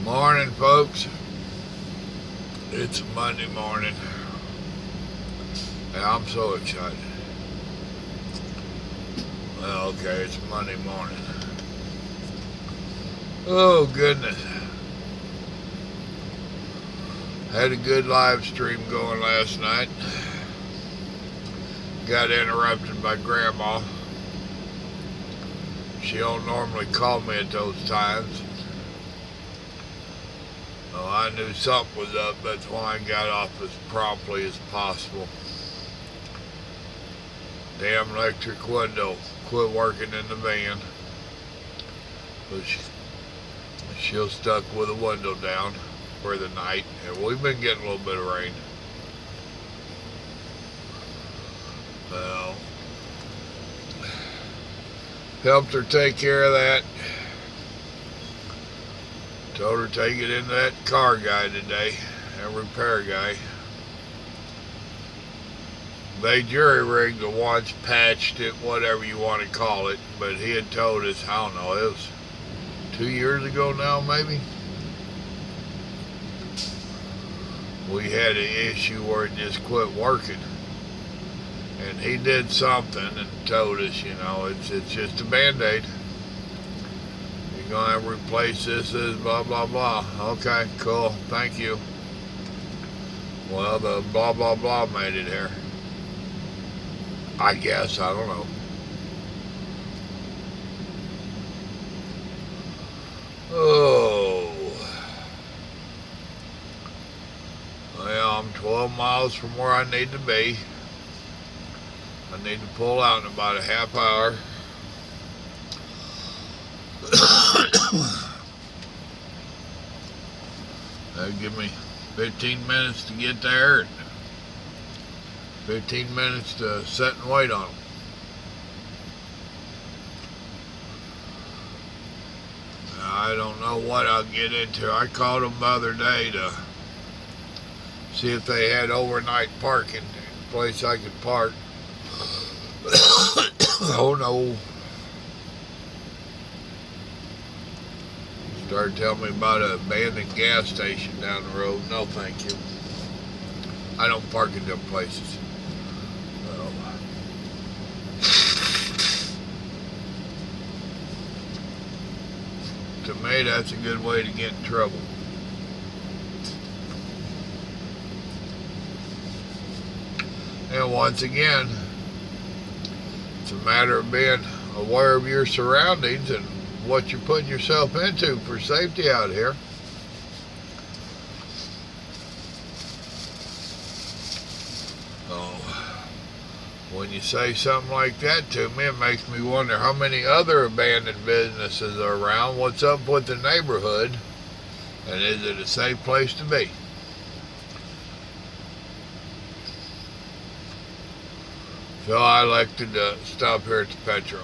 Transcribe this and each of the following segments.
Morning, folks. It's a Monday morning. And I'm so excited. Well, okay, it's Monday morning. Oh, goodness. Had a good live stream going last night. Got interrupted by Grandma. She don't normally call me at those times. Well, I knew something was up. That's why I got off as promptly as possible. Damn electric window quit working in the van. But she'll stuck with the window down for the night. And we've been getting a little bit of rain. Well, helped her take care of that. Told her take it into that car guy today, that repair guy. They jury rigged it once, patched it, whatever you want to call it, but he had told us, I don't know, it was 2 years ago now maybe. We had an issue where it just quit working. And he did something and told us, you know, it's just a Band-Aid. You're going to have to replace this, blah, blah, blah. Okay, cool, thank you. Well, the blah, blah, blah made it here. I guess, I don't know. Oh. Well, I'm 12 miles from where I need to be. I need to pull out in about a half hour. That'll give me 15 minutes to get there and 15 minutes to sit and wait on them. I don't know what I'll get into. I called them the other day to see if they had overnight parking, a place I could park. Oh no. Started telling me about an abandoned gas station down the road. No, thank you. I don't park in them places. No. To me, that's a good way to get in trouble. And once again, it's a matter of being aware of your surroundings and what you're putting yourself into for safety out here. Oh, when you say something like that to me, it makes me wonder how many other abandoned businesses are around, what's up with the neighborhood, and is it a safe place to be? So I elected to stop here at the Petro.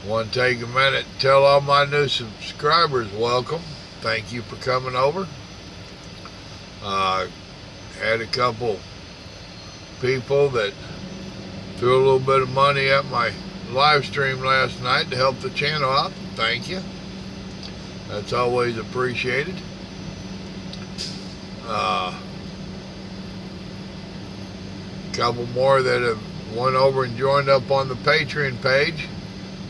Want to take a minute and tell all my new subscribers welcome. Thank you for coming over. Had a couple people that threw a little bit of money at my live stream last night to help the channel out. Thank you. That's always appreciated. Couple more that have went over and joined up on the Patreon page.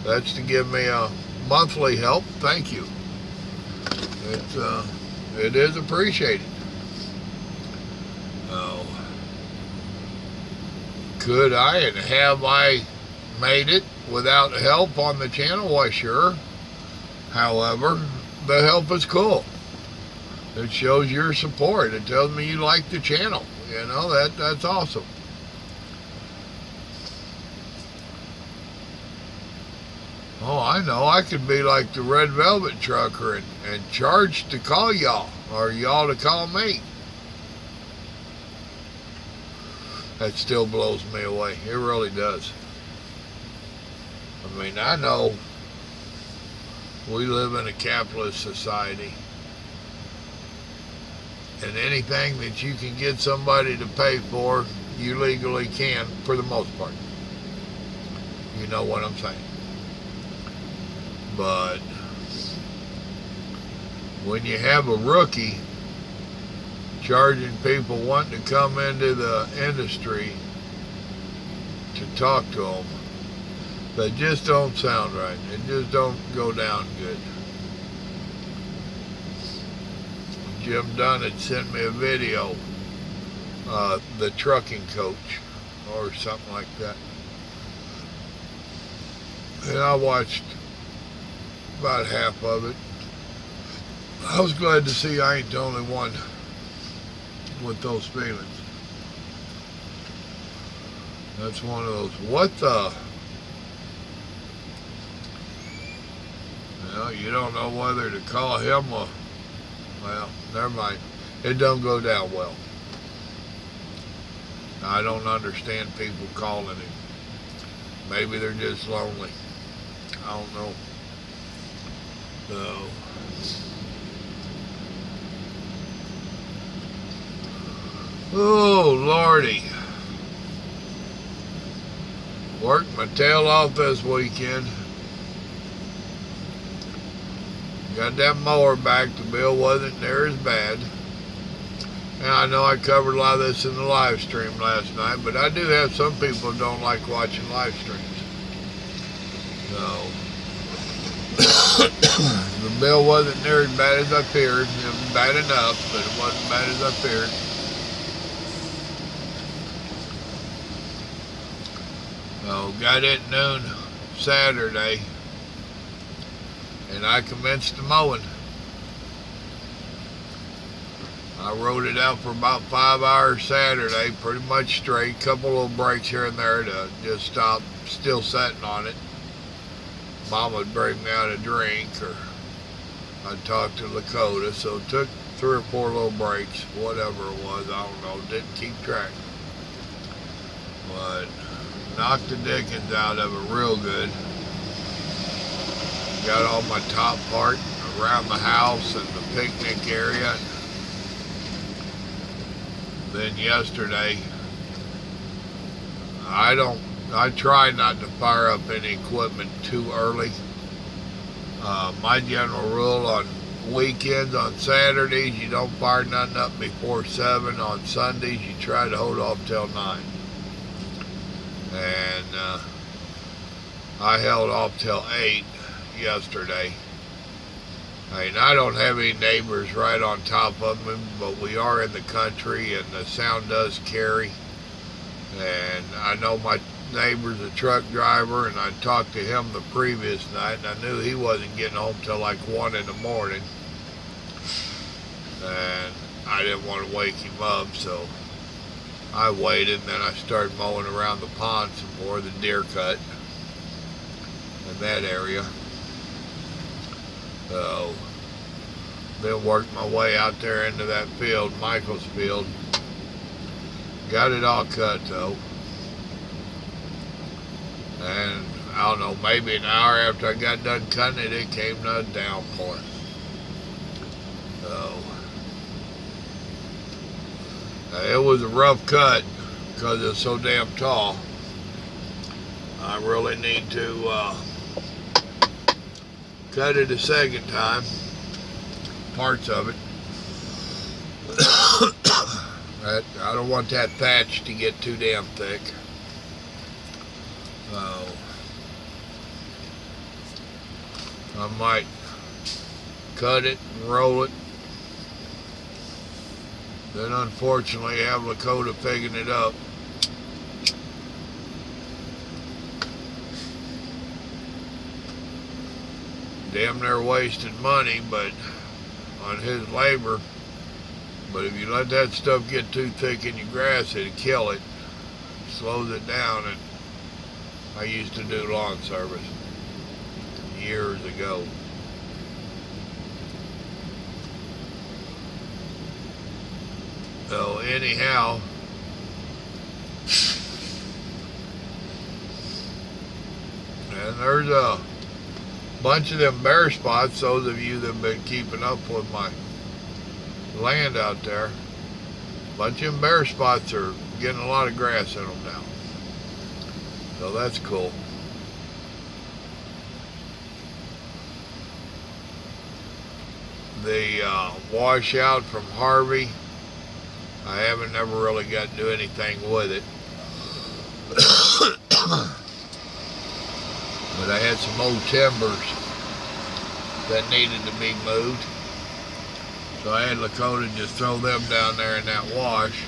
That's to give me a monthly help. Thank you. It is appreciated. Oh, could I and have I made it without help on the channel? Why, sure. However, the help is cool. It shows your support. It tells me you like the channel. You know, that's awesome. Oh, I know. I could be like the Red Velvet Trucker and charge to call y'all, or y'all to call me. That still blows me away. It really does. I mean, I know we live in a capitalist society, and anything that you can get somebody to pay for, you legally can, for the most part. You know what I'm saying? But when you have a rookie charging people wanting to come into the industry to talk to them, that just don't sound right. It just don't go down good. Jim Dunn had sent me a video, the trucking coach or something like that. And I watched about half of it. I was glad to see I ain't the only one with those feelings. That's one of those, what the? You know, you don't know whether to call him a, well, never mind. It don't go down well. I don't understand people calling him. Maybe they're just lonely. I don't know. So, oh, Lordy. Worked my tail off this weekend. Got that mower back. The bill wasn't near as bad. And I know I covered a lot of this in the live stream last night, but I do have some people who don't like watching live streams. So, the bill wasn't near as bad as I feared. It was bad enough, but it wasn't bad as I feared. So, got it noon Saturday, and I commenced the mowing. I rode it out for about 5 hours Saturday, pretty much straight. Couple little breaks here and there to just stop, still sitting on it. Mom would bring me out a drink, or I'd talk to Lakota, so it took 3 or 4 little breaks, whatever it was, I don't know, didn't keep track. But knocked the dickens out of it real good. Got all my top part around the house and the picnic area. Then yesterday, I try not to fire up any equipment too early. My general rule on weekends, on Saturdays, you don't fire nothing up before 7. On Sundays, you try to hold off till 9. And I held off till 8 yesterday. I mean, I don't have any neighbors right on top of me, but we are in the country and the sound does carry. And I know my neighbor's a truck driver, and I talked to him the previous night, and I knew he wasn't getting home till like 1 in the morning. And I didn't want to wake him up, so I waited, and then I started mowing around the pond some more, the deer cut in that area. So, then worked my way out there into that field, Michael's field. Got it all cut though. And I don't know, maybe an hour after I got done cutting it, it came to a downpour. So, it was a rough cut because it's so damn tall. I really need to cut it a second time, parts of it. I don't want that thatch to get too damn thick. So I might cut it and roll it. Then unfortunately have Lakota picking it up. Damn near wasted money, but on his labor. But if you let that stuff get too thick in your grass, it'll kill it. Slows it down. And I used to do lawn service years ago. So anyhow, and there's a bunch of them bare spots. Those of you that have been keeping up with my land out there, a bunch of them bare spots are getting a lot of grass in them now. So that's cool. the washout from Harvey. I haven't never really got to do anything with it. But I had some old timbers that needed to be moved. So I had Lakota just throw them down there in that wash.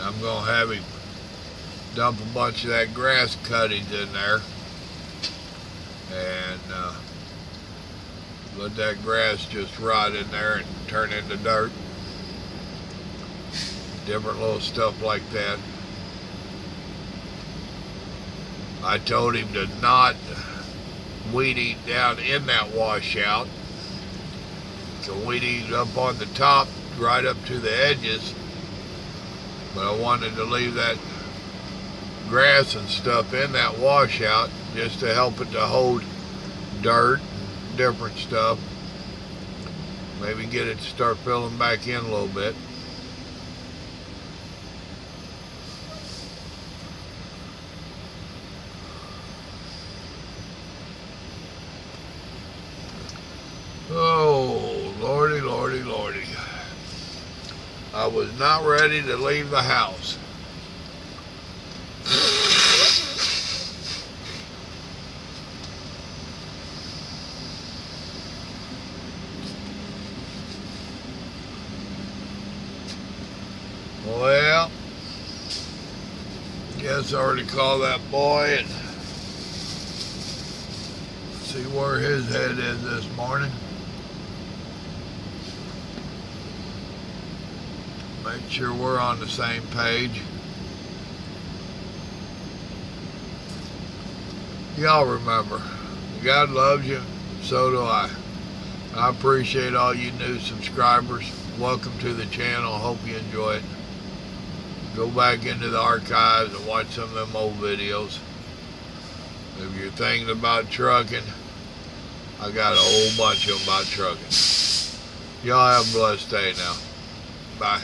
I'm going to have him dump a bunch of that grass cuttings in there and let that grass just rot in there and turn into dirt. Different little stuff like that. I told him to not weed eat down in that washout. So weed eat up on the top, right up to the edges. But I wanted to leave that grass and stuff in that washout just to help it to hold dirt and different stuff. Maybe get it to start filling back in a little bit. Oh, lordy, lordy, lordy. I was not ready to leave the house. Well, guess I already called that boy and see where his head is this morning. Make sure we're on the same page. Y'all remember, God loves you, so do I. I appreciate all you new subscribers. Welcome to the channel. Hope you enjoy it. Go back into the archives and watch some of them old videos. If you're thinking about trucking, I got a whole bunch of them about trucking. Y'all have a blessed day now. Bye.